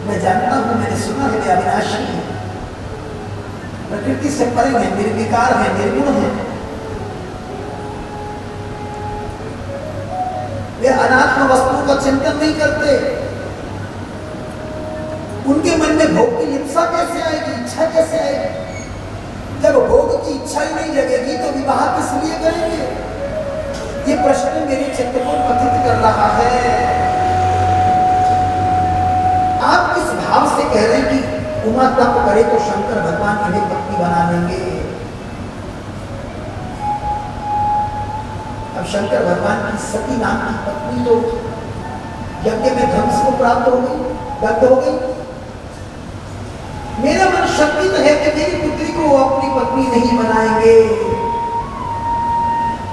मैं जानता हूं, मैंने सुना है वे अविनाशी हैं, प्रकृति से परे हैं, निर्विकार हैं, निर्गुण हैं। वे अनात्म वस्तुओं का चिंतन नहीं करते। उनके मन में भोग की इच्छा कैसे आएगी, इच्छा कैसे आएगी? जब भोग की इच्छा ही नहीं जगेगी तो विवाह किस लिए करेंगे? ये प्रश्न मेरे चित्त को पतित कर रहा है। आप किस भाव से कह रहे हैं कि उमा तप करे तो शंकर भगवान इन्हें पत्नी बना लेंगे? अब शंकर भगवान की सती नाम की पत्नी तो यज्ञ में ध्वंस को प्राप्त हो गई, दग्ध हो गई। मेरा मन शंकित है कि मेरी पुत्री को वो अपनी पत्नी नहीं बनाएंगे।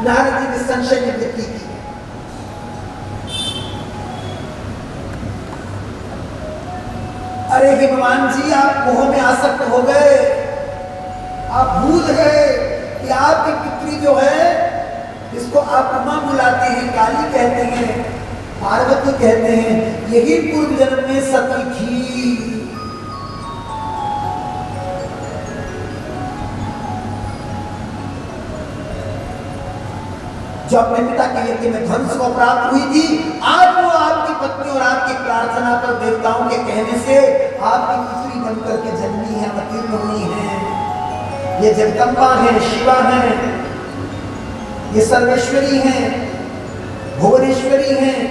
नारद जी ने संशय निवृत्ति की। अरे भगवान जी, आप मोह में आसक्त हो गए। आप भूल गए कि आपकी पुत्री जो है, इसको आप उमा बुलाते हैं, काली कहते हैं, पार्वती कहते हैं, यही पूर्व जन्म में सती थी। जो अपने पिता के यज्ञ में ध्वंस को प्राप्त हुई थी, आज वो आपकी पत्नी और आपकी प्रार्थना पर देवताओं के कहने से आपकी पुत्री बनकर के जन्मी है, अवतीर्ण हुई है। ये जगदम्बा है, शिवा है, ये सर्वेश्वरी हैं, भुवनेश्वरी हैं,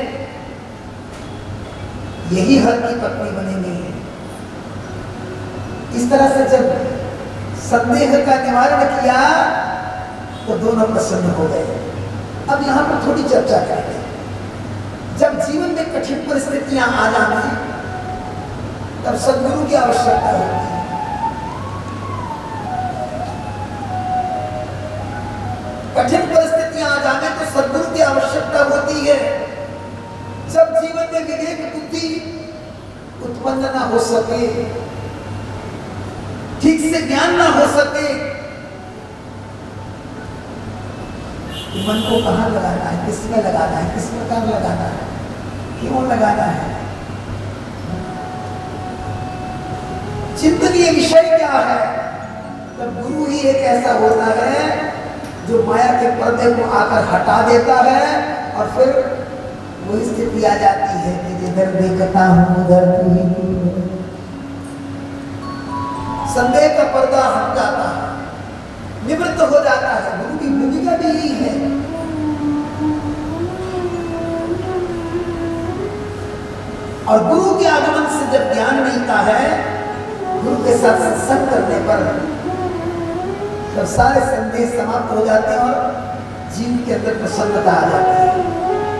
यही हर की पत्नी बनेंगी। इस तरह से जब संदेह का निवारण किया तो दोनों प्रसन्न हो गए। अब यहां पर थोड़ी चर्चा करें। जब जीवन में कठिन परिस्थितियां आ जाने तब सद्गुरु की आवश्यकता होती है। कठिन परिस्थितियां आ जाने तो सद्गुरु की आवश्यकता होती है। जब जीवन में विवेक बुद्धि उत्पन्न ना हो सके, ठीक से ज्ञान ना हो सके, मन को कहाँ लगाना है, किसमें लगाना है, किस प्रकार लगाना है, क्यों लगाना है, चिंतनीय विषय क्या है? तब गुरु ही एक ऐसा होता है जो माया के पर्दे को आकर हटा देता है और फिर वही स्थिति आ जाती है कि जिधर देखता हूं उधर तू ही। संदेह का पर्दा हट जाता है, निवृत्त हो जाता है। गुरु की भूमिका भी यही है। और गुरु के आगमन से जब ज्ञान मिलता है, गुरु के साथ सत्संग करने पर तब सारे संदेह समाप्त हो जाते हैं और जीवन के अंदर प्रसन्नता आ जाती है।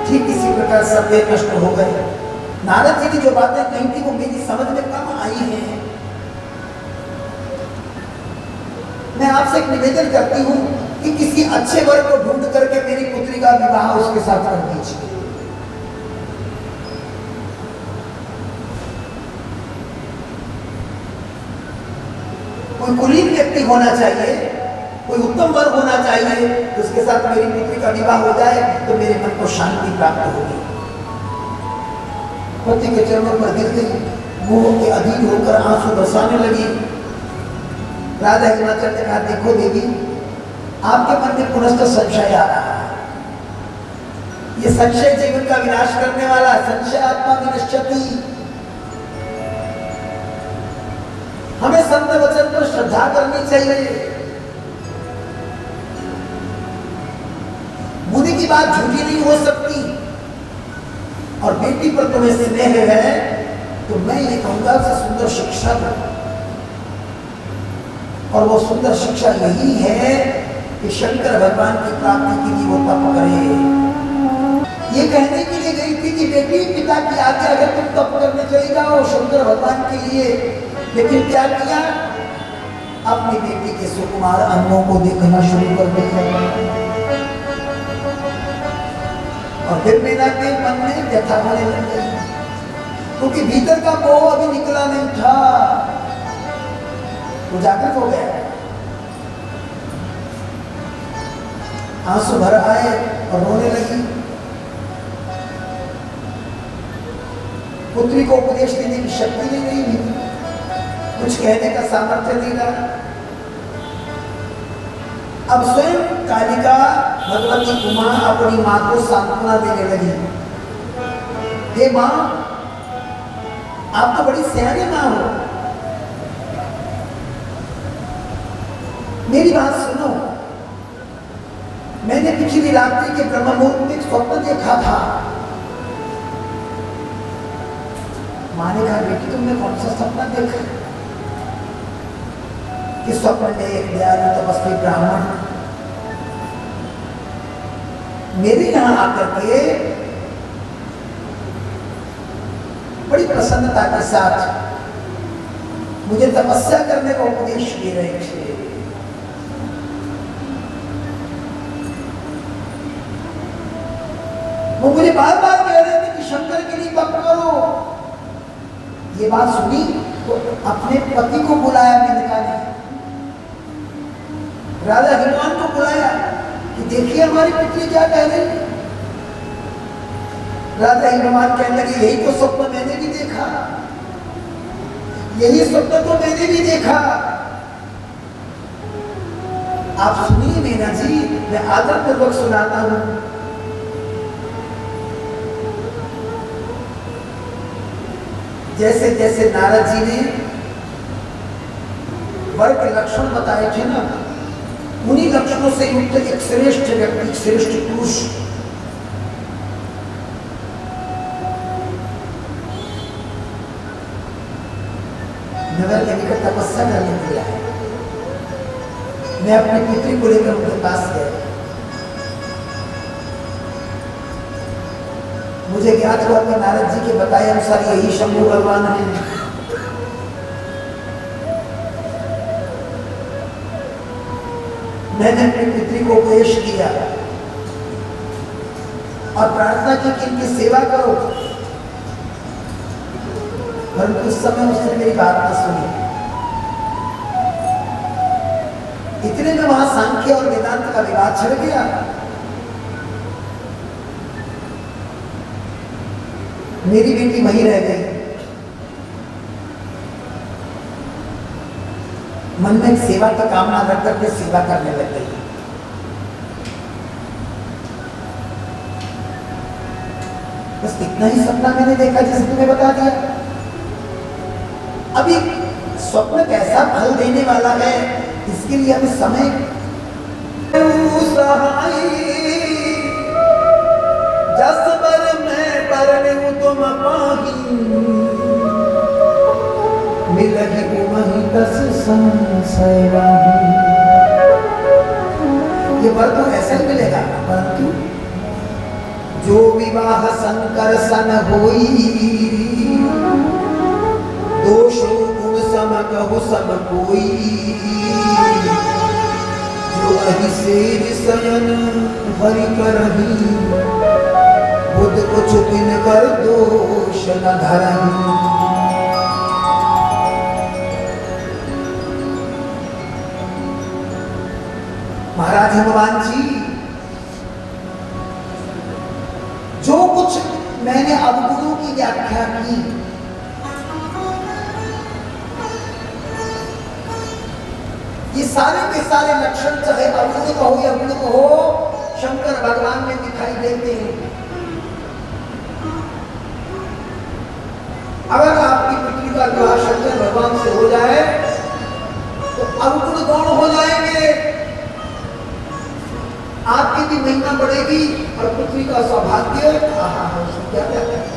ठीक इसी प्रकार संदेह नष्ट हो गए। नारद जी की जो बातें कही थी वो मेरी समझ में कम आई हैं। मैं आपसे एक निवेदन करती हूं कि किसी अच्छे वर्ग को ढूंढ करके मेरी पुत्री का विवाह उसके साथ कर दीजिए। कोई कुलीन व्यक्ति होना चाहिए, कोई उत्तम वर्ग होना चाहिए, उसके साथ मेरी पुत्री का विवाह हो जाए तो मेरे मन को शांति प्राप्त होगी। पति के चरणों पर गिर गई, मोह के अधीन होकर आंसू बरसाने लगी। राधा हिमाचल ने कहा, देखो देवी, आपके मन में पुनः संशय आ रहा है। ये संशय जीवन का विनाश करने वाला, संशय आत्मा विनश्यति। हमें संत वचन पर श्रद्धा करनी चाहिए। मुनि की बात झूठी नहीं हो सकती। और बेटी पर तुम्हें स्नेह है तो मैं ये कहूंगा कि सुंदर शिक्षा दो। और वो सुंदर शिक्षा यही है कि शंकर भगवान की प्राप्ति के लिए वो तप करे। ये कहने के लिए गई थी कि बेटी, पिता की आज्ञा है तुम तप करने चली जाओ शंकर भगवान के लिए। लेकिन क्या किया? अपनी बेटी के सुकुमार अंगों को देखना शुरू कर दिया। और फिर मीना के मन में व्यथा होने लग गई, क्योंकि भीतर का मोह अभी निकला नहीं था। वो जागृत हो गया, आंसू भर आए और रोने लगी। पुत्री को उपदेश देने की शक्ति नहीं रही कुछ कहने का सामर्थ्य नहीं रहा। अब स्वयं कालिका भगवती उमा अपनी मां को सांत्वना देने लगी। हे मां, आप तो बड़ी सियानी मां हो, मेरी बात सुनो। मैंने पिछली रात्रि के ब्रह्म मुहूर्त में एक स्वप्न देखा था। मां ने कहा, बेटी तुमने कौन सा सपना देखा? कि स्वप्न में एक दयालु तपस्वी ब्राह्मण मेरे यहां आकर के बड़ी प्रसन्नता के साथ मुझे तपस्या करने का उपदेश दे रहे थे। वो मुझे बार बार कह रहे थे कि शंकर के लिए तप करो। ये बात सुनी तो अपने पति को बुलाया मेनका ने, राजा हिमवान को बुलाया कि देखिए हमारी पुत्री क्या कह रही है। राजा हिमवान कहने लगे, यही तो स्वप्न मैंने भी देखा, यही स्वप्न तो मैंने भी देखा। आप सुनिए मीना जी, मैं आदरपूर्वक सुनाता हूं। जैसे जैसे नारद जी ने वर के लक्षण बताए थे ना, उन्हीं लक्षणों से युक्त एक श्रेष्ठ व्यक्ति, श्रेष्ठ पुरुष नगर के निकट तपस्या करने के लिए आए। मैं अपनी पुत्री को लेकर उनके पास गया। मुझे ज्ञात हुआ कि नारद जी के बताए अनुसार यही शंभु भगवान है। मैंने अपनी पुत्री को उपदेश दिया और प्रार्थना की कि इनकी सेवा करो, परंतु उस समय उसने मेरी बात न सुनी। इतने में वहां सांख्य और वेदांत का विवाद छिड़ गया। मेरी बेटी वहीं रह गई। मन में सेवा की कामना रख करके सेवा करने लग गई। बस इतना ही सपना मैंने देखा जिसे तुम्हें बता दिया। अभी स्वप्न कैसा फल देने वाला है, इसके लिए अभी समय जसबर में परने तुम पाही मिलही उमही दस संशय राही। ये वर तो ऐसा ही मिलेगा, परंतु जो विवाह शंकर सन होई दोषो गुण सम कहु सब कोई। जो अहिसेज शयन हरि करही बुध कुछ दिन कर दोष न धरही। महाराज भगवान जी, जो कुछ मैंने अवगुणों की व्याख्या की, ये सारे के सारे लक्षण चाहे अवगुण का हो या गुण का हो, शंकर भगवान में दिखाई देते हैं। अगर आपकी पुत्री का विवाह शंकर भगवान से हो जाए तो अवगुण गौण हो जाएंगे, आपकी भी महिमा बढ़ेगी और पुत्री का सौभाग्य क्या कहते हैं।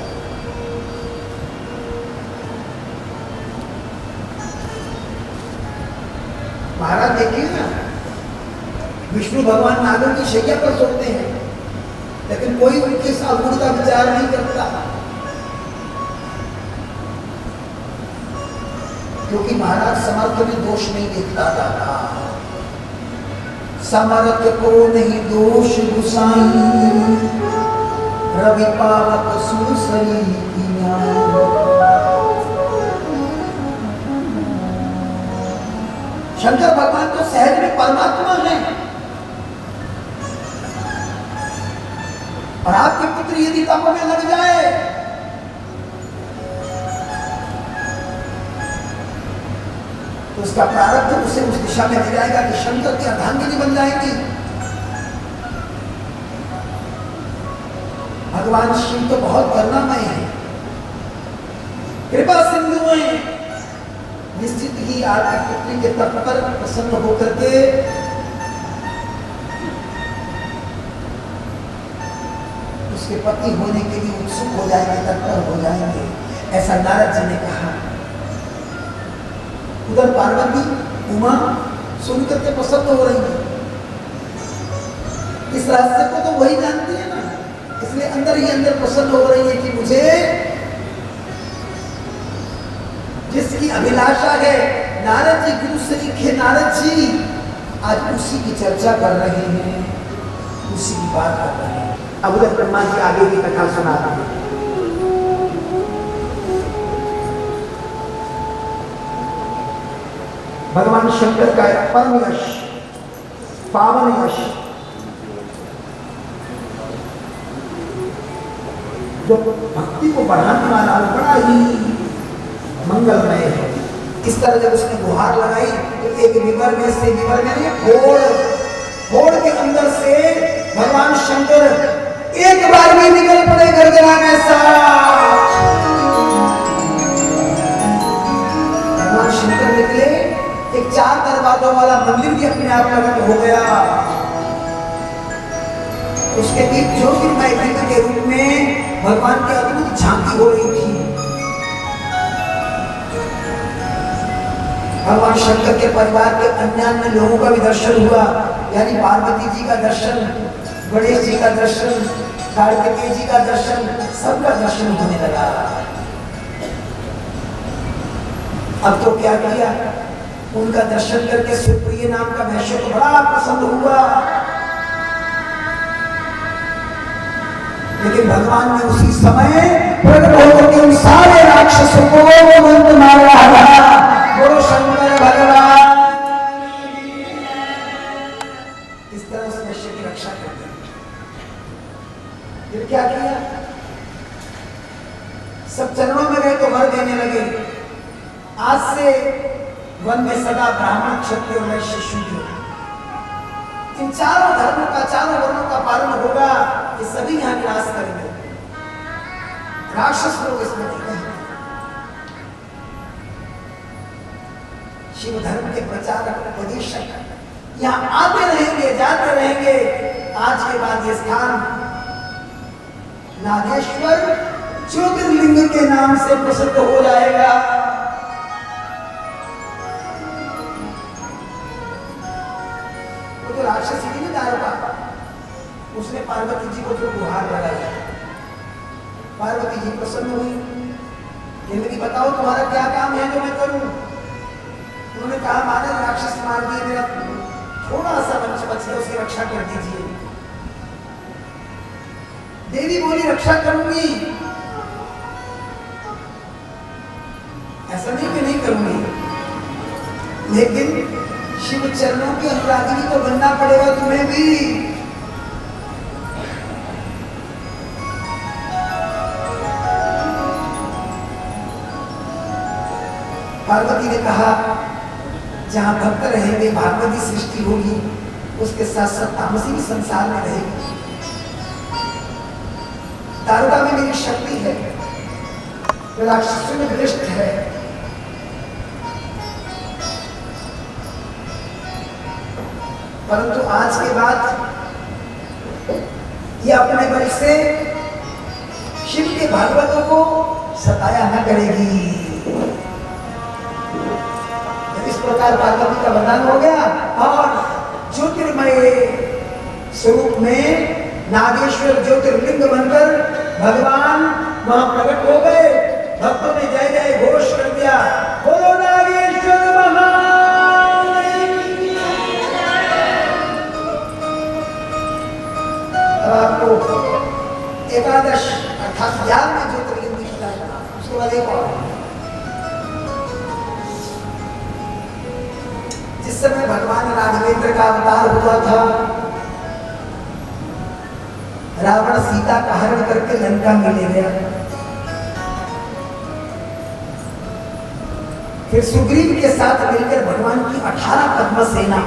महाराज देखिए ना, विष्णु भगवान नागों की शैया पर सोते हैं, लेकिन कोई उनके इस अवगुण का विचार नहीं करता, क्योंकि महाराज समर्थ में दोष नहीं देखता था। समर्थ को नहीं दोष गुसाई रवि पावक सुसरी की न्याय। शंकर भगवान तो सहज में परमात्मा है, और आपकी पुत्री यदि तप में लग जाए तो उसका प्रारब्ध उसे उस दिशा में ले जाएगा कि शंकर की अर्धांगिनी बन जाएंगी। भगवान शिव तो बहुत करुणामय है, कृपा सिंधु हैं। निश्चित ही आपकी पुत्री के तप पर प्रसन्न होकर के उसके पति होने के लिए उत्सुक हो जाएंगे, तत्पर हो जाएंगे, ऐसा नारद जी ने कहा। उधर पार्वती उमा सुनकर के प्रसन्न हो रही है। इस रहस्य को तो वही जानती है ना, इसलिए अंदर ही अंदर प्रसन्न हो रही है कि मुझे जिसकी अभिलाषा है, नारद जी गुरु से लिखे नारद जी आज उसी की चर्चा कर रहे हैं, उसी की बात कर रहे हैं। अब उधर ब्रह्मा जी आगे की कथा सुनाते हैं। भगवान शंकर का परम यश, पावन यश, जो भक्ति को बढ़ाने वाला बड़ा ही मंगलमय है। इस तरह जब उसने गुहार लगाई तो एक विवर में से, विवर में नहीं, फोड़ के अंदर से भगवान शंकर एक बार में निकल पड़े गर्जना में साथ। भगवान शंकर निकले, एक 4 दरवाजों वाला मंदिर भी अपने आप प्रकट हो गया। उसके बीच ज्योतिर्मय पिंड के रूप में भगवान की अद्भुत झांकी हो रही थी। भगवान शंकर के परिवार के अन्य लोगों का भी दर्शन हुआ, यानी पार्वती जी का दर्शन, गणेश जी का दर्शन, कार्तिकेय जी का दर्शन, सबका दर्शन होने लगा। अब तो क्या किया, उनका दर्शन करके सुप्रिय नाम का वैश्य तो बड़ा प्रसन्न हुआ, लेकिन भगवान ने उसी समय प्रकट होकर के उन सारे राक्षसों को मंत्र मार रहा। बोलो शंकर भगवान। इस तरह उस वैश्य की रक्षा कर दी। फिर क्या किया, सब चरणों में गए तो वर देने लगे। आज से वन में सदा ब्राह्मण, क्षत्रिय और वैश्य शूद्र, इन चारों धर्मों का, चारों वर्णों का पालन होगा। ये सभी यहाँ निवास करेंगे, राक्षस लोग इसमें नहीं रहेंगे। शिव धर्म के प्रचारक, उपदेशक यहाँ आते रहेंगे, जाते रहेंगे। आज के बाद ये स्थान नागेश्वर ज्योतिर्लिंग के नाम से प्रसिद्ध हो जाएगा। वो तो राक्षसी थी ना दारुका, उसने पार्वती जी को जो गुहार लगाया, पार्वती जी प्रसन्न हुई, कहने बताओ तुम्हारा क्या काम है जो मैं करूं। उन्होंने कहा महाराज राक्षस मार दिए, मेरा थोड़ा सा वंश बच गया, उसकी रक्षा कर दीजिए। देवी बोली रक्षा करूंगी, ऐसा नहीं कि नहीं करूंगी, लेकिन शिव चरणों की अनुरागिनी तो बनना पड़ेगा तुम्हें भी। पार्वती ने कहा जहां भक्त रहेंगे भागवती सृष्टि होगी, उसके साथ साथ तामसी भी संसार में रहेगी। दारुका में मेरी शक्ति है, राक्षसों में वरिष्ठ है। परंतु आज के बाद ये अपने बल से शिव के भागवतों को सताया न करेगी। इस प्रकार पार्वती का वरदान हो गया और ज्योतिर्मय स्वरूप में नागेश्वर ज्योतिर्लिंग बनकर भगवान वहां प्रकट हो गए। भक्तों ने जय जय घोष कर दिया, बोलो नागेश्वर महान। अब आपको एकादश अर्थात 11वें ज्योतिर्लिंग की पता चला। उसके बाद एक और, जिस समय भगवान राघवेंद्र का अवतार हुआ था, रावण सीता का हरण करके लंका में ले गया। फिर सुग्रीव के साथ मिलकर भगवान की 18 पद्म सेना,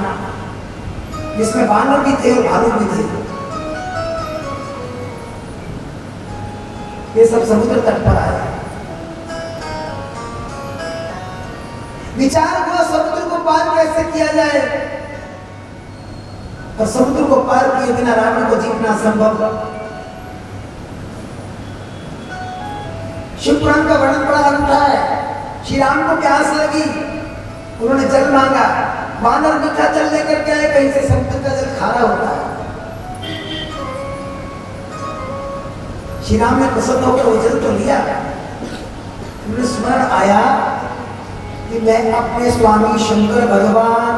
जिसमें वानर भी थे और भालू भी थे, ये सब समुद्र तट पर आए। विचार हुआ समुद्र को पार कैसे किया जाए, और समुद्र को पार किए बिना रावण को जीतना असंभव। शिव पुराण का वर्णन बड़ा अनूठा है। श्री राम को प्यास लगी, उन्होंने जल मांगा, वानर मीठा जल लेकर के आए, कहीं से समुद्र का जल खारा होता है। श्री राम ने प्रसन्न होकर वो जल तो लिया, उन्हें स्मरण आया कि मैं अपने स्वामी शंकर भगवान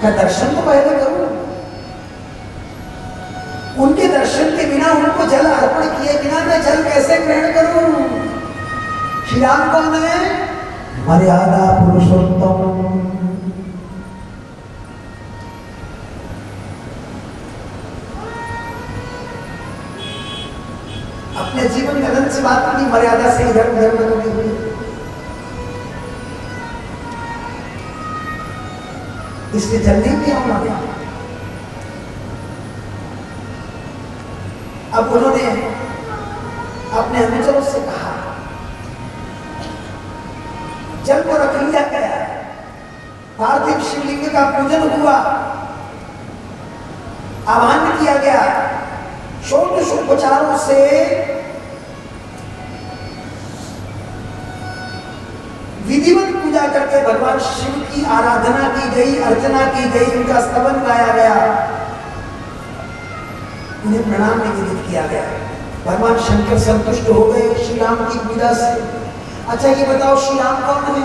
का दर्शन तो पहले करूं, उनके दर्शन के बिना, उनको जल अर्पण किए बिना मैं जल कैसे ग्रहण करूं। श्री राम कौन है? मर्यादा पुरुषोत्तम। अपने जीवन में अनंत से बात की, मर्यादा से इधर उधर में हुई, इसलिए जल्दी भी आना गया। अब उन्होंने अपने अनुचरों से कहा, जल को रख लिया गया, पार्थिव शिवलिंग का पूजन हुआ, आह्वान किया गया, षोडशोपचारों से विधिवत पूजा करके भगवान शिव की आराधना की गई, अर्चना की गई, उनका स्तवन गाया गया, उन्हें प्रणाम निवेदित किया गया। भगवान शंकर संतुष्ट हो गए श्री राम की पूजा से। अच्छा ये बताओ, श्री राम कौन है?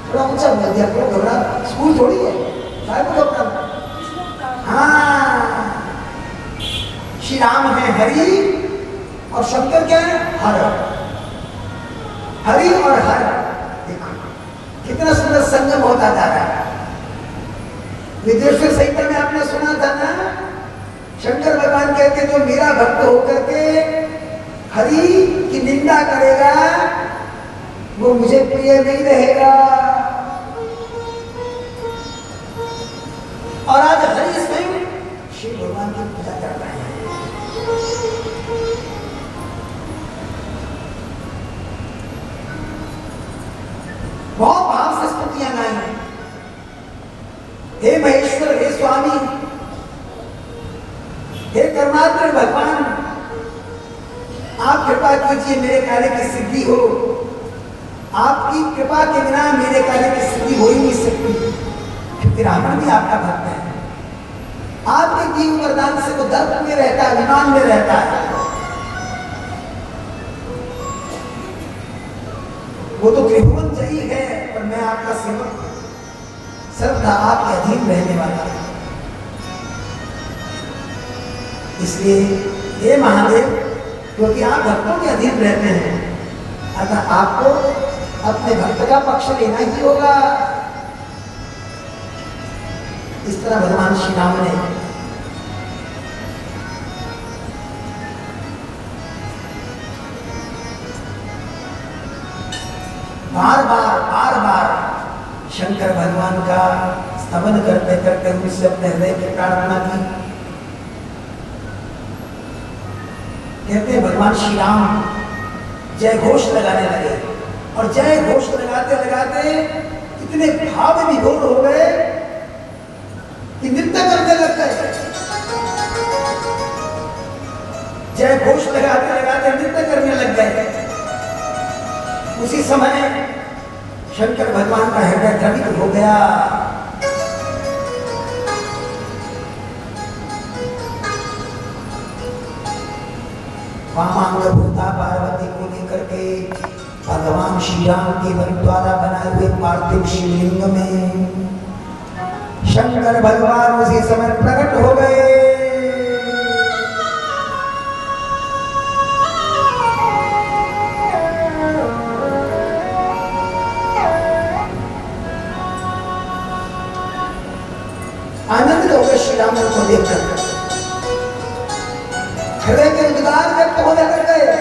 थोड़ा ऊंचा बोल दिया, थोड़ा घबरा, स्कूल थोड़ी है, साहब को घबरा। हाँ, श्री राम है हरि, और शंकर क्या है? हर। हरि और हर, देखो कितना सुंदर संगम होता जा रहा है। विदेश्वर संहिता में आपने सुना था ना, शंकर भगवान कहते जो मेरा भक्त होकर के हरि की निंदा करेगा वो मुझे प्रिय नहीं रहेगा। और आज हरि स्वयं शिव भगवान की पूजा कर रहे हैं। बहुत भाव से स्तुतियां गाई, हे महेश्वर, हे स्वामी, हे करुणाकर भगवान, आप कृपा कीजिए मेरे कार्य की सिद्धि हो। आपकी कृपा के बिना मेरे कार्य की सिद्धि हो ही नहीं सकती, क्योंकि रावण भी आपका भक्त है। आपके दिए वरदान से वो दर्प में रहता है, अभिमान में रहता है। वो तो त्रिभुवन जयी है, पर मैं आपका सेवक, सर्वदा आपके अधीन रहने वाला। इसलिए हे महादेव, क्योंकि आप भक्तों के अधीन रहते हैं, अतः आपको अपने भक्त का पक्ष लेना ही होगा। इस तरह भगवान श्री राम ने बार बार शंकर भगवान का स्तवन करते करते उनसे अपने हृदय की प्रार्थना की। कहते भगवान श्री राम जय घोष लगाने लगे, और जय घोष लगाते लगाते इतने भाव विभोर हो गए कि नृत्य करने लग गए। जय घोष लगाते लगाते नृत्य करने लग गए। उसी समय शंकर भगवान का हृदय द्रवित हो गया। वामांग भूता पार्वती को लेकर के भगवान श्री राम के द्वारा बनाए हुए पार्थिव शिवलिंग में शंकर भगवान उसी समय प्रकट हो गए। आनंदित हो गए श्री राम को देखकर, हृदय के उद्गार व्यक्त होने लग गए।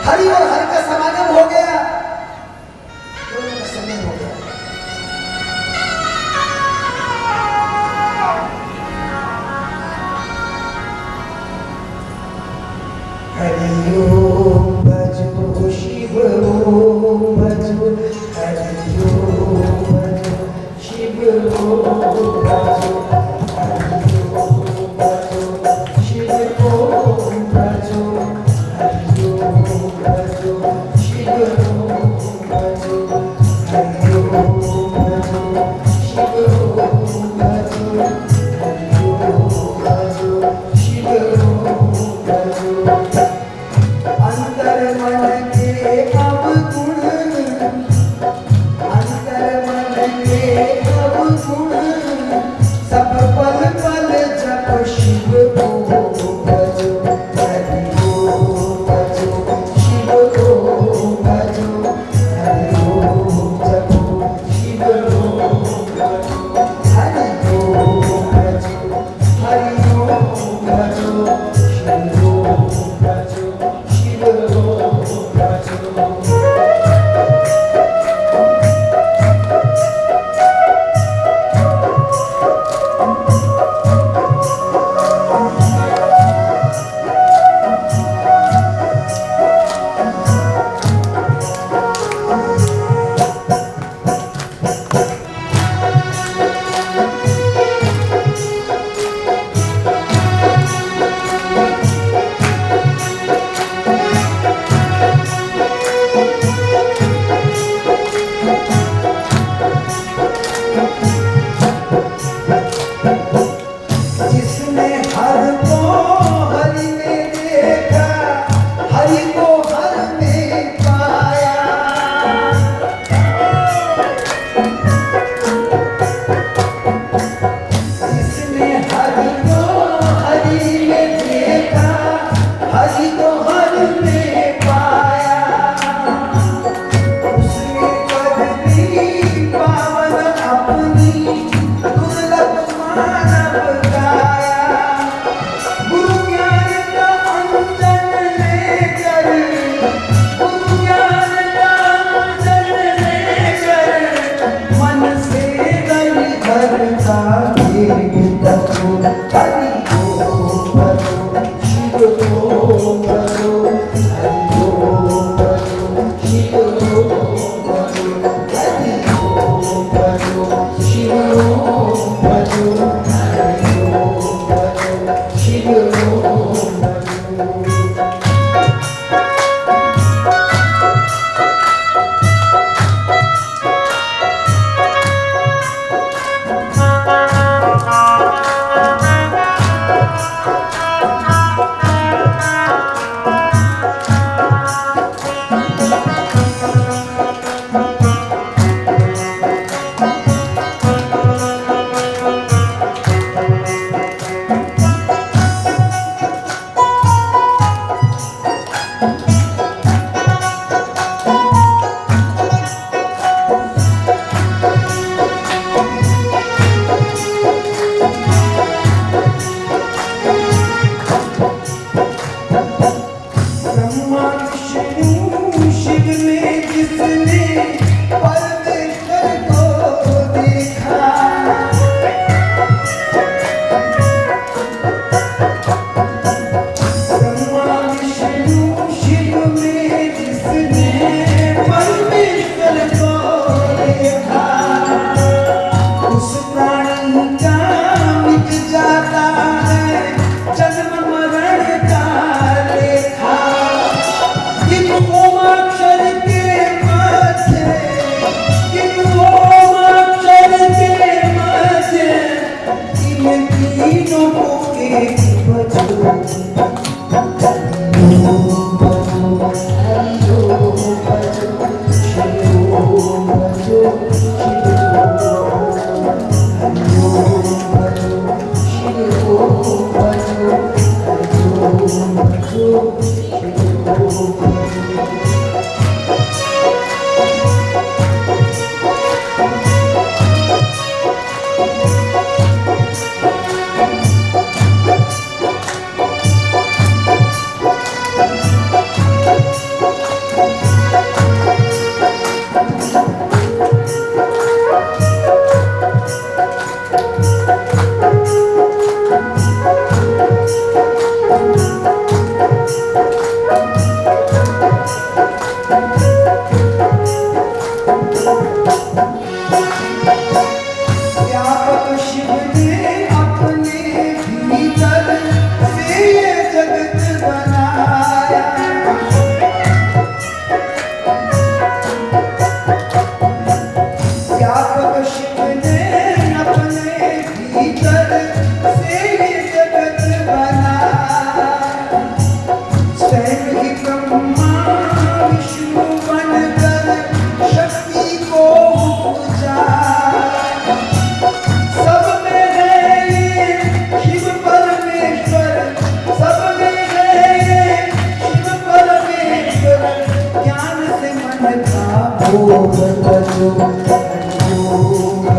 हरि और हरि का समागम हो गया, दोनों का संगम हो गया। हरि ओम भजो शिव ओम भजो, हरि ओम भजो शिव ओम भजो, हरि ओम भजो शिव ओम भजो, हरि ओम भजो शिव ओम भजो, हरि ओम भजो शिव ओम भजो, हरि ओम भजो शिव ओम भजो। अंतर मन के अब गुण, अंतर मन के अब गुण, सब पल पल जप शिव को भजो, हरि ओम भजो शिव को भजो, हरि ओम जपो शिव ओम भजो, हरि ओम भजो, हरि ओम भजो शिव ओम भजो, शिव ओम भजो। जिसने हर को हरि में देखा, हरि को हर में पाया, जिसने हर को हरि में देखा, हरि को हर में पाया, उसने बदली पावन अपनी दुर्लभ मानव काया। गुरु ज्ञान का अंजन लेकर, गुरु ज्ञान का अंजन लेकर, मन से गई धरता तको, हरि ओम भजो शिव ओम भजो, हरि ओम भजो शिव ओम भजो, हरि ओम भजो शिव ओम भजो, हरि ओम भजो शिव ओम भजो।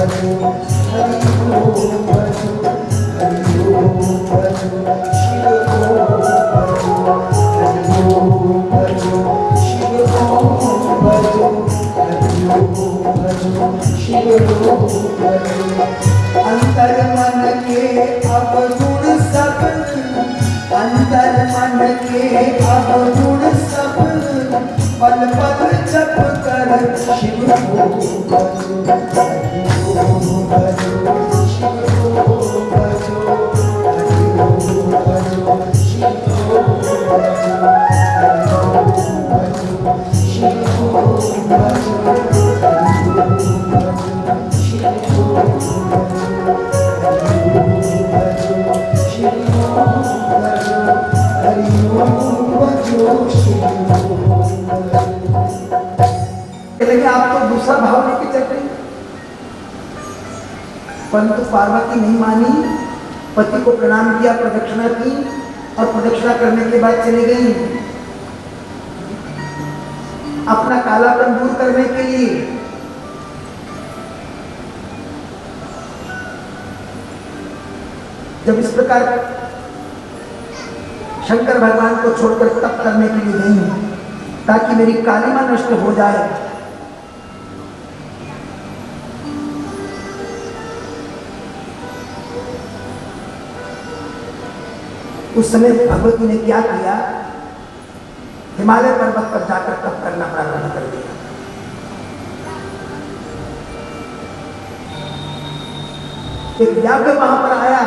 भजो हरि ओम भजो हरि ओम भजो शिव ओम भजो हरि ओम भजो शिव ओम भजो हरि ओम भजो शिव ओम भजो अंतर मन के अवगुण सब अंतर मन के अवगुण सब पल पल जप कर शिव ओम भजो हरि ओम भजो शिव ओम भजो हरि ओम भजो शिव ओम भजो हरि ओम भजो शिव ओम भजो हरि ओम भजो शिव ओम लेकिन आप तो दूसरा भाव लेके चल रही, परंतु पार्वती नहीं मानी, पति को प्रणाम किया, प्रदक्षिणा की और प्रदक्षिणा करने के बाद चली गई अपना कालापन दूर करने के लिए। जब इस प्रकार शंकर भगवान को छोड़कर तप करने के लिए गई ताकि मेरी कालिमा नष्ट हो जाए, उस समय भगवती ने क्या किया, हिमालय पर्वत पर जाकर तप करना प्रारंभ कर दिया। एक याज्ञ वहां पर आया,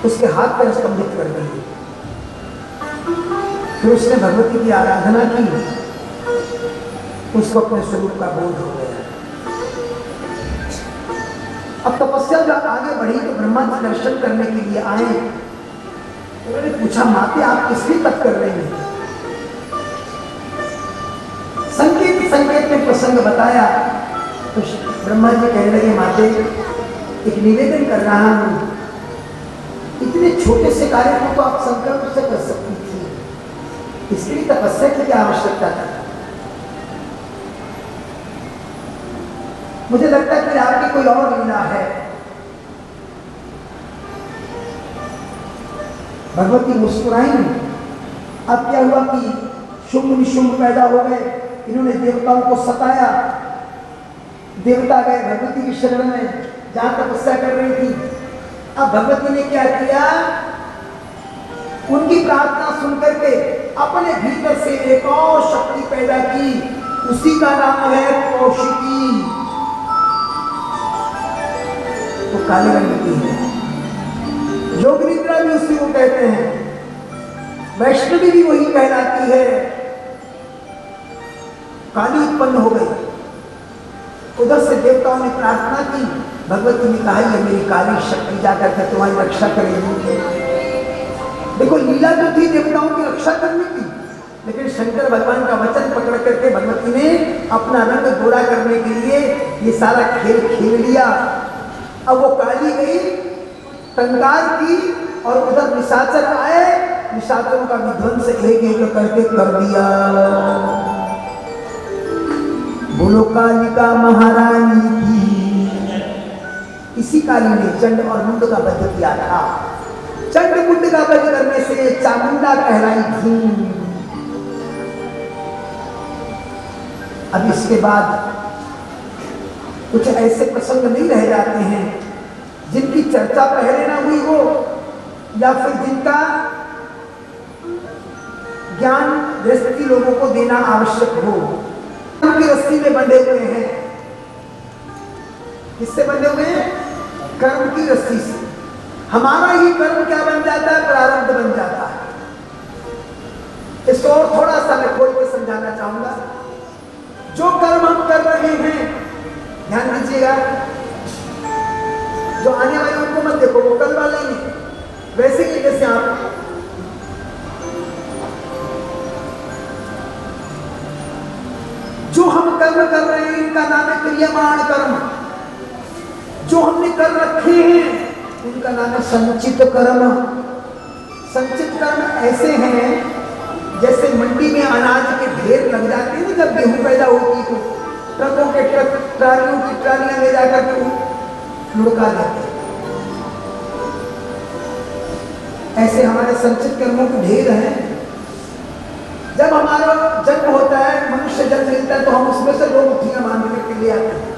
उसके हाथ पर स्तंभित कर दी, फिर उसने भगवती की आराधना की, उसको अपने स्वरूप का बोध हो गया। अब तपस्या जब आगे बढ़ी तो ब्रह्मा जी दर्शन करने के लिए आए। उन्होंने पूछा, माते आप किस लिए तप कर रहे हैं? संकेत संकेत में प्रसंग बताया तो ब्रह्मा जी कहने लगे, माते एक निवेदन कर रहा हूं, इतने छोटे से कार्य को तो आप संकल्प से कर सकती थी, इसके लिए तपस्या की क्या आवश्यकता थी? मुझे लगता है कि आपकी कोई और लीला है। भगवती मुस्कुराई। अब क्या हुआ कि शुंभ निशुंभ पैदा हो गए, इन्होंने देवताओं को सताया। देवता गए भगवती की शरण में जहां तपस्या कर रही थी। अब भगवती ने क्या किया, उनकी प्रार्थना सुनकर के अपने भीतर से एक और शक्ति पैदा की, उसी का नाम है कौशिकी। वो काले रंग की है। योग निद्रा भी उसी को कहते हैं, वैष्णवी भी वही कहलाती है। काली उत्पन्न हो गई। उधर से देवताओं ने प्रार्थना की, भगवती ने कहा ये मेरी काली शक्ति जाकर के तुम्हारी रक्षा करेगी। देखो लीला जो थी देवताओं की रक्षा करने की, लेकिन शंकर भगवान का वचन पकड़ करके भगवती ने अपना रंग गोरा करने के लिए ये सारा खेल खेल लिया। अब वो काली गई, टंकार की, और उधर निशाचर आए, निशाचरों का विध्वंस एक एक करके कर दिया। बोलो कालिका महारानी की। इसी काली ने चंड और मुंड का वध किया था। चंड मुंड का वध करने से चामुंडा कहलाई थी। अब इसके बाद कुछ ऐसे प्रसंग नहीं रह जाते हैं जिनकी चर्चा पहले ना हुई हो, या फिर जिनका ज्ञान दृष्टि लोगों को देना आवश्यक हो। की रस्सी में बंधे हुए हैं। किससे बंधे हुए हैं? कर्म की रस्सी से। हमारा ही कर्म क्या बन जाता है? प्रारब्ध बन जाता है। इसको और थोड़ा सा मैं खोल के समझाना चाहूंगा। जो कर्म हम कर रहे हैं, ध्यान दीजिएगा, जो आने वाले उनको मत देखो, वो कल वाले नहीं। वैसे ही जैसे आप जो हम कर्म कर रहे हैं, इनका नाम है क्रियमाण कर्म। जो हमने कर रखे हैं, उनका नाम है संचित कर्म। संचित कर्म ऐसे हैं जैसे मंडी में अनाज के ढेर लग जाते हैं ना, जब गेहूं पैदा होती है तो ट्रकों ट्रालियों की ट्रालियां ले जाकर के लुढ़का देते। ऐसे हमारे संचित कर्मों के ढेर हैं। जब हमारा जन्म होता है, मनुष्य जन्म मिलता है, तो हम उसमें से 2 मुट्ठियां बांध करके ले आते हैं।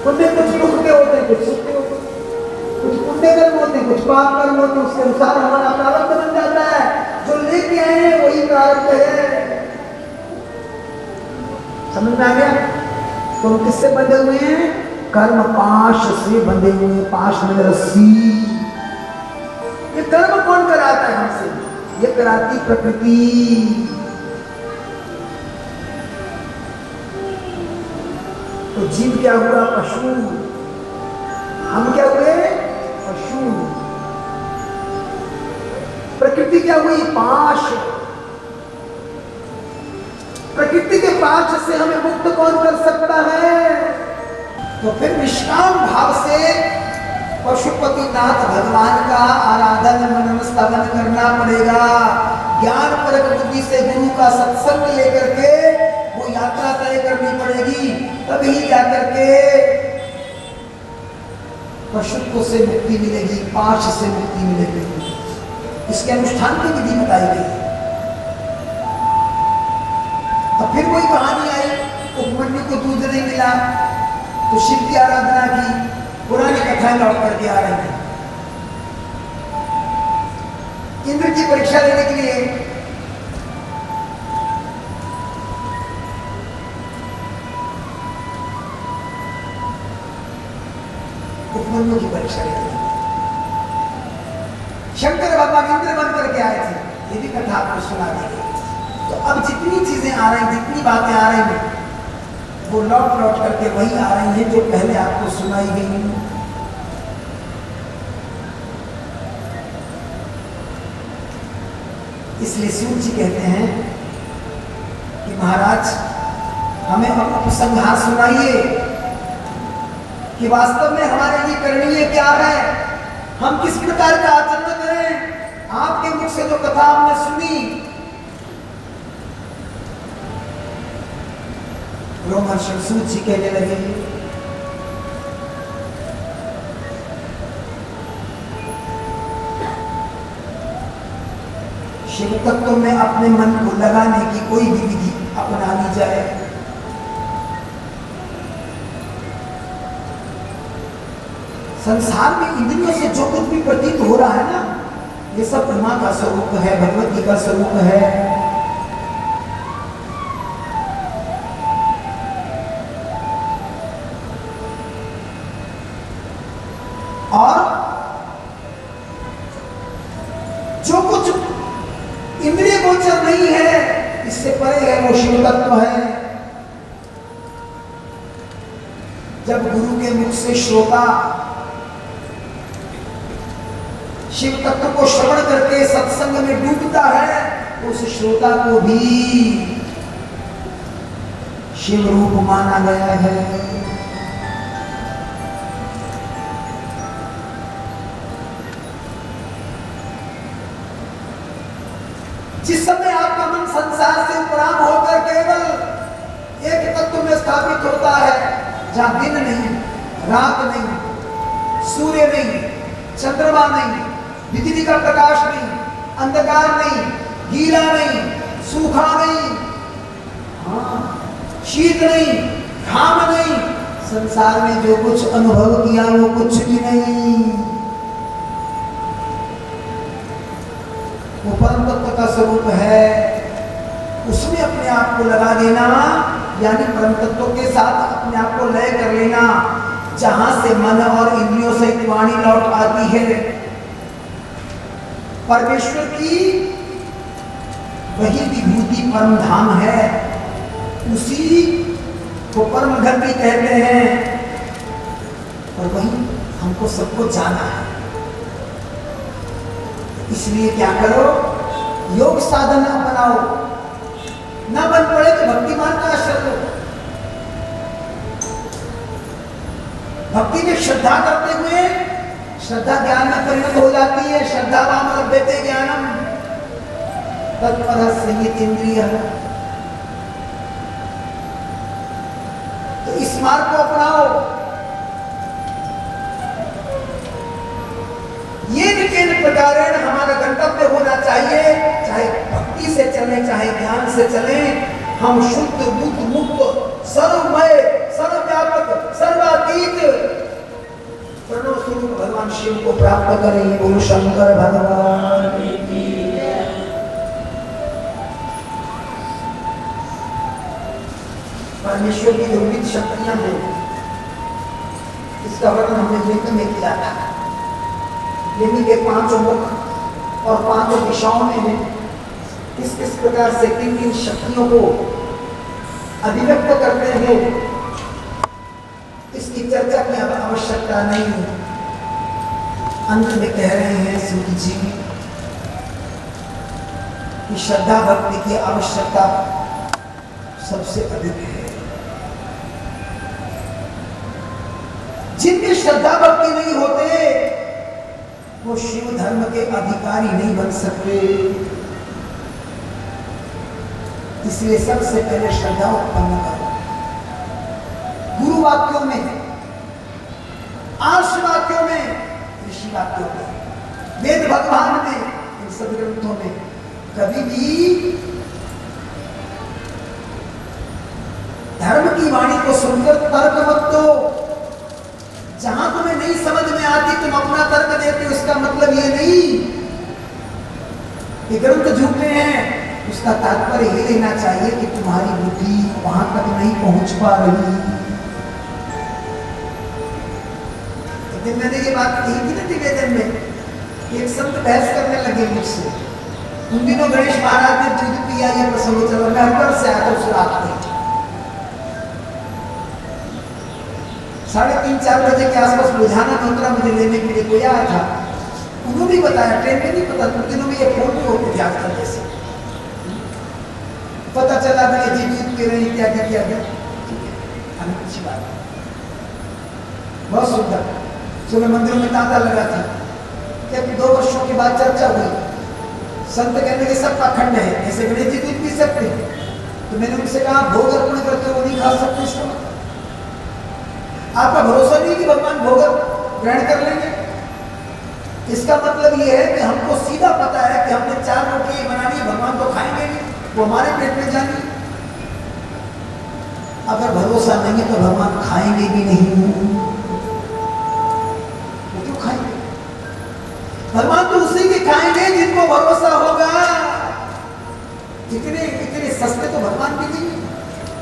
उनमें कुछ दुख के होते हैं, कुछ सुख के होते हैं, कुछ पुण्य कर्म होते हैं, कुछ पाप कर्म होते हैं। उसके अनुसार हमारा प्रारब्ध बन जाता है। जो लेके आए हैं वही प्रारब्ध है। समझ में आ गया? तो हम किससे बंधे हुए हैं? कर्म पाश से बंधे हुए हैं। पाश में रस्सी। ये कर्म कौन कराता है हमसे? ये कराती प्रकृति। तो जीव क्या हुआ? पशु। हम क्या हुए? पशु। प्रकृति क्या हुई? पाश। प्रकृति के पाश से हमें मुक्त कौन कर सकता है? तो फिर निष्काम भाव से पशुपतिनाथ भगवान का आराधन मनन स्तवन करना पड़ेगा। ज्ञान परक बुद्धि से गुरु का सत्संग लेकर के वो यात्रा तय करनी पड़ेगी। तभी जाकर के पशुत्व से मुक्ति मिलेगी, पाश से मुक्ति मिलेगी। इसके अनुष्ठान की विधि बताई गई। अब फिर कोई कहानी आई, उपमन्यु को दूध नहीं मिला तो शिव की आराधना की। पुरानी कथाएं लौट करके आ रही हैं। इंद्र की परीक्षा लेने के लिए उपमन्यु की परीक्षा लेने के लिए शंकर भगवान इंद्र बन करके आए थे। ये भी कथा आपको सुना दी गई। तो अब जितनी चीजें आ रही, जितनी बातें आ रही हैं, वो लौट लौट करके वही आ रही हैं जो पहले आपको सुनाई गई। इसलिए शिव जी कहते हैं कि महाराज हमें अब उपसंहार सुनाइए कि वास्तव में हमारे लिए करणीय क्या है, हम किस प्रकार का आचरण करें। आपके मुख से जो कथा हमने सुनी, रोमहर्षण सूत जी कहने लगे, शिव तत्व में अपने मन को लगाने की कोई भी विधि अपना ली जाए। संसार में इंद्रियों से जो कुछ भी प्रतीत हो रहा है ना, ये सब ब्रह्मा का स्वरूप है, भगवती का स्वरूप है। और जो कुछ इंद्रिय गोचर नहीं है, इससे परे है, वो शिव तत्व है। जब गुरु के मुख से श्रोता शिव तत्व को श्रवण करके सत्संग में डूबता है, उस श्रोता को भी शिव रूप माना गया है। जिस समय आपका मन संसार से उपराम होकर केवल एक तत्व में स्थापित होता है, जहां दिन नहीं, रात नहीं, सूर्य नहीं, चंद्रमा नहीं, बिजली का प्रकाश नहीं, अंधकार नहीं, गीला नहीं, सूखा नहीं, शीत नहीं, घाम नहीं, संसार में जो कुछ अनुभव किया वो कुछ भी नहीं। वो परम तत्व का स्वरूप है। उसमें अपने आप को लगा देना, यानी परम तत्व के साथ अपने आप को लय कर लेना, जहां से मन और इंद्रियों से वाणी लौट आती है। परमेश्वर की वही विभूति परम धाम है, उसी को परम घर भी कहते हैं, और वही हमको सबको जाना है। इसलिए क्या करो, योग साधन अपनाओ, ना बन पड़े तो भक्ति मार्ग का आश्रय लो। भक्ति में श्रद्धा करते हुए श्रद्धा ज्ञान में परिणत हो जाती है। श्रद्धा वाम लभ्यते ज्ञानम तत्परः संयत इंद्रियः। तो इस मार्ग को अपनाओ। ये निकेन प्रकारेण हमारा गंतव्य होना चाहिए, चाहे भक्ति से चले चाहे ज्ञान से चले, हम शुद्ध बुद्ध मुक्त सर्वमय सर्वव्यापक सर्वातीत प्रणव स्वरूप भगवान शिव को प्राप्त करें। बोलो शंकर भगवान की। परमेश्वर की जो विविध शक्तियां हैं, इसका वर्णन हमने लेखन में किया था। यमी के 5 मुख और 5 दिशाओं में है, किस प्रकार से किन किन शक्तियों को अभिव्यक्त करते हैं, इसकी चर्चा की अब आवश्यकता नहीं है। अंत में कह रहे हैं सूर्य जी कि श्रद्धा भक्ति की आवश्यकता सबसे अधिक है। जिनकी श्रद्धा भक्ति नहीं होते वो शिव धर्म के अधिकारी नहीं बन सकते। इसलिए सबसे पहले श्रद्धा उत्पन्न करो। गुरु वाक्यों में, आर्ष वाक्यों में, ऋषि वाक्यों में, वेद भगवान में, इन सब ग्रंथों में कभी भी धर्म की वाणी को सुनकर तर्क मत दो। जहां तुम्हें नहीं समझ में आती तुम अपना तर्क देते हो, इसका मतलब ये नहीं ये ग्रंथ झूठे हैं। उसका तात्पर्य ये लेना चाहिए कि तुम्हारी बुद्धि वहां तक नहीं पहुंच पा रही। तो मैंने ये बात कही थी ना निवेदन में, एक संत बहस करने लगे मुझसे। उन दिनों गणेश महाराज ने दूध पिया, ये प्रसंग चल रहा है, से आकर उस रात में 3:30-4 बजे के आसपास लुधियाना में उतरा, मुझे लेने के लिए कोई आया था। उन्होंने भी बताया, ट्रेन में नहीं पता, उन दिनों में ये फोन भी होते थे आजकल जैसे। पता चला कि जी दूध पी रहे इत्यादि इत्यादि। अच्छी बात, बहुत सुंदर। सुबह मंदिरों में तांता लगा था। जब 2 वर्षों के बाद चर्चा हुई, संत कहने के सब पाखंड है, ऐसे गणेश जी दूध पी सकते हैं। तो मैंने उनसे कहा भोग अर्पण करते वो नहीं खा सकते, इसका मतलब आपका भरोसा नहीं कि भगवान भोग ग्रहण कर लेंगे। इसका मतलब ये है कि हमको सीधा पता है कि हमने 4 रोटी बनानी, भगवान तो खाएंगे नहीं, वो हमारे पेट में जाएंगे। अगर भरोसा नहीं है तो भगवान खाएंगे भी नहीं। वो क्यों खाएंगे? भगवान तो उसी के खाएंगे जिनको भरोसा होगा। इतने सस्ते तो भगवान भी नहीं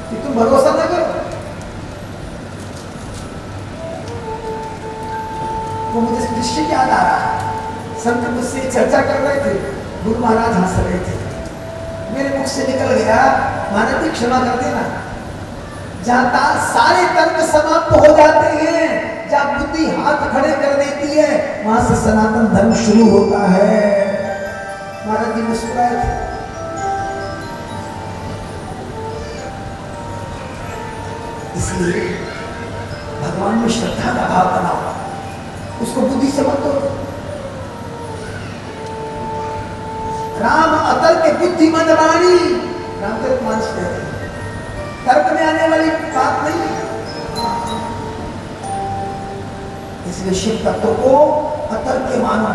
कि तुम भरोसा ना करो। वो मुझे दृश्य याद आ रहा है। संत मुझसे चर्चा कर रहे थे, गुरु महाराज हंस रहे थे। मेरे मुख से निकल गया, महाराज जी क्षमा कर देना। जहां सारे तर्क समाप्त हो जाते हैं, जहां बुद्धि हाथ खड़े कर देती है, वहां से सनातन धर्म शुरू होता है। महाराज जी मुस्कुराए थे। इसलिए भगवान में श्रद्धा का भाव बनाओ, उसको बुद्धि से मत दो। राम अतर्क बुद्धि मन वाणी, रामचरित मानस कहते हैं, तर्क में आने वाली बात नहीं। इसलिए शिव तत्व को अतर्क मानो।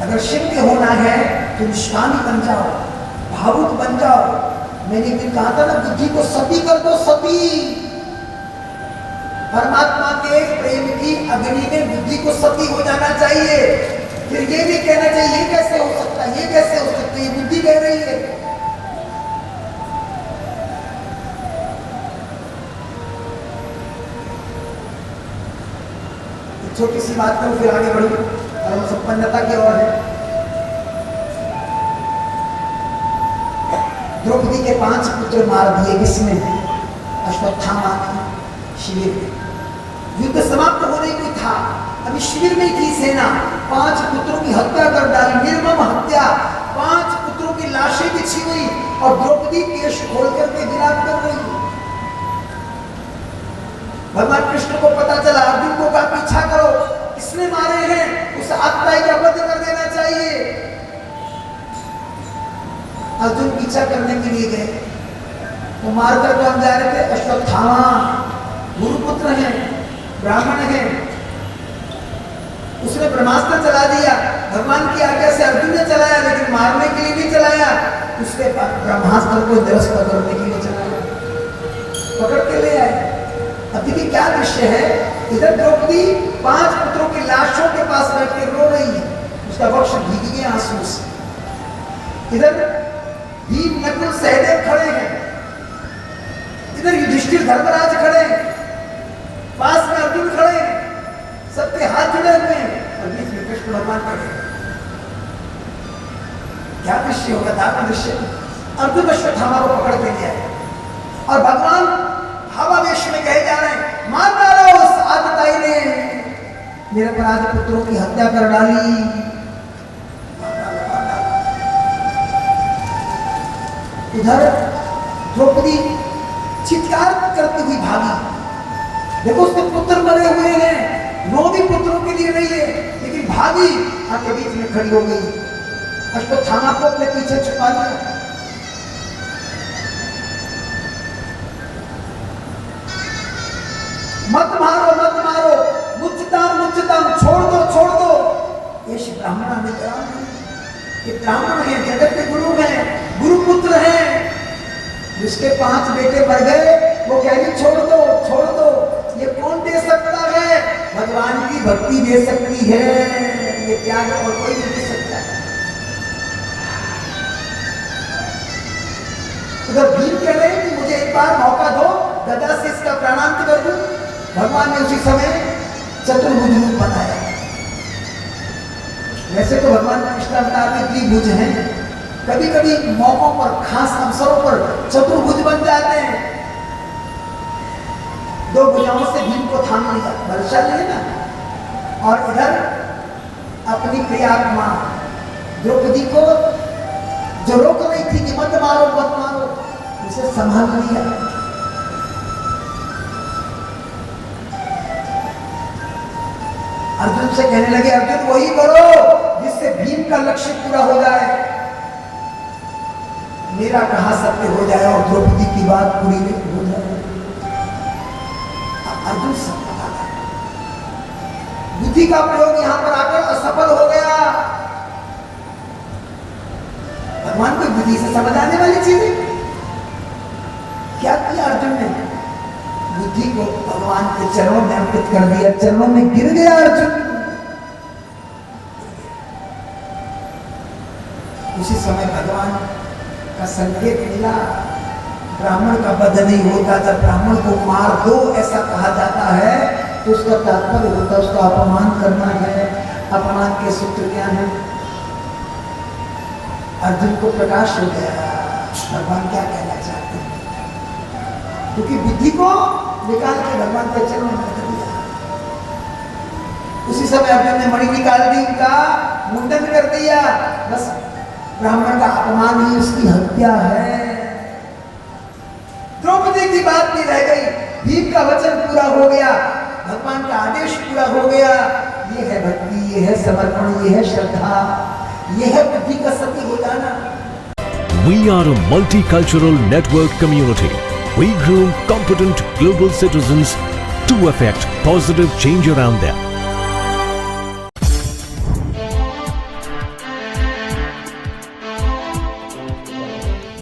अगर शिव के होना है तो निष्कामी बन जाओ, भावुक बन जाओ। मैंने एक दिन कहा था ना, बुद्धि को सती कर दो, सती। परमात्मा के प्रेम की अग्नि में बुद्धि को सती हो जाना चाहिए। फिर ये भी कहना चाहिए ये कैसे हो सकता है, ये कैसे हो सकता है, ये बुद्धि कह रही है। छोटी सी बात करूं फिर आगे बढ़ूं, और हम संपन्नता की ओर है। द्रौपदी के 5 पुत्र मार दिए किसने? अश्वत्थामा ने, शिविर में। युद्ध समाप्त होने को था, अभी शिविर में थी सेना। 5 पुत्रों की हत्या कर डाली, निर्मम हत्या। 5 पुत्रों की लाशें बिछी हुई और द्रौपदी केश खोल करके विलाप कर रही। भगवान कृष्ण को पता चला, अर्जुन को कहा पीछा करो, इसने मारे हैं, उस आत्मा का वध कर देना चाहिए। अर्जुन पीछा करने के लिए गए, वो मारकर तो हम जा रहे थे। अश्वत्थामा गुरुपुत्र हैं, ब्राह्मण हैं, उसने ब्रह्मास्त्र चला दिया। भगवान की आज्ञा से अर्जुन ने चलाया, लेकिन मारने के लिए नहीं चलाया, उसके ब्रह्मास्त्र को निरस्त करने के लिए चलाया, पकड़ के ले आए। अब देखिए क्या दृश्य है, इधर द्रौपदी 5 पुत्रों की लाशों के पास बैठ के रो रही है, उसका वक्ष भीग गया आंसू से। इधर भीम नकुल सहदेव खड़े हैं, इधर युधिष्ठिर धर्मराज खड़े हैं, पास में अर्जुन खड़े हैं, सबके हाथ जुड़े हुए हैं, और बीच में कृष्ण भगवान खड़े हैं। क्या दृश्य होगा, दारुण दृश्य। अर्जुन अश्वत्थामा को पकड़ के ले आए और भगवान भावावेश में कहे जा रहे हैं, मार डालो उस आतताई ने मेरे अपराध पुत्रों की हत्या कर डाली। उधर द्रौपदी चित्कार करती हुई भागी। देखो उसके पुत्र मरे हुए हैं, 9 भी पुत्रों के लिए नहीं है, लेकिन भागी आके बीच में खड़ी हो गई। अश्वत्थामा को अपने पीछे छुपा लिया। मत मारो मत मारो, मुच्यताम मुच्यताम, छोड़ दो छोड़ दो। ये ब्राह्मण मित्राम, ये ब्राह्मण है, जगत के गुरु हैं, गुरुपुत्र हैं, जिसके 5 बेटे मर गए, वो कह रही छोड़ दो छोड़ दो। ये कौन दे सकता है? भगवान की भक्ति दे सकती है, ये त्याग और कोई नहीं दे सकता है। तो भीम कह रहे हैं कि मुझे एक बार मौका दो, गदा से इसका प्राणांत कर दूं। भगवान ने उसी समय चतुर्भुज रूप बनाया। वैसे तो भगवान कृष्ण अवतार में द्विभुज हैं, कभी कभी मौकों पर, खास अवसरों पर चतुर्भुज बन जाते हैं। 2 भुजाओं से भीम को थाम लिया, बलशाली है ना, और इधर अपनी प्रियात्मा द्रौपदी को जो रोक रही थी कि मत मारो मत मारो, उसे संभाल लिया। अर्जुन से कहने लगे, अर्जुन वही करो जिससे भीम का लक्ष्य पूरा हो जाए, मेरा कहा सत्य हो जाए और द्रौपदी की बात पूरी हो जाए। अर्जुन सब पता था, बुद्धि का प्रयोग यहां पर आकर असफल हो गया। भगवान को बुद्धि से समझ आने वाली चीज क्या किया अर्जुन ने? बुद्धि को भगवान के चरणों में अर्पित कर दिया, चरणों में गिर गया अर्जुन। उसी समय भगवान का संकेत मिला। ब्राह्मण का वध नहीं होता, जब ब्राह्मण को मार दो ऐसा कहा जाता है तो उसका तात्पर्य होता है उसका अपमान करना है। अपमान के सूत्र क्या है? अर्जुन को प्रकाश हो गया भगवान क्या कहना चाहते हैं, क्योंकि बुद्धि को निकाल के भगवान के चरणों में रख दिया। उसी समय अर्जुन ने मणि निकाल दी, उनका मुंडन कर दिया। बस ब्राह्मण का अपमान ही उसकी हत्या है। द्रौपदी की बात नहीं रह गई, भीम का वचन पूरा हो गया, भगवान का आदेश पूरा हो गया। ये है भक्ति, ये है समर्पण, ये है श्रद्धा, ये है बुद्धि का सती हो जाना। We are a multicultural network community. We groom competent global citizens to effect positive change around them.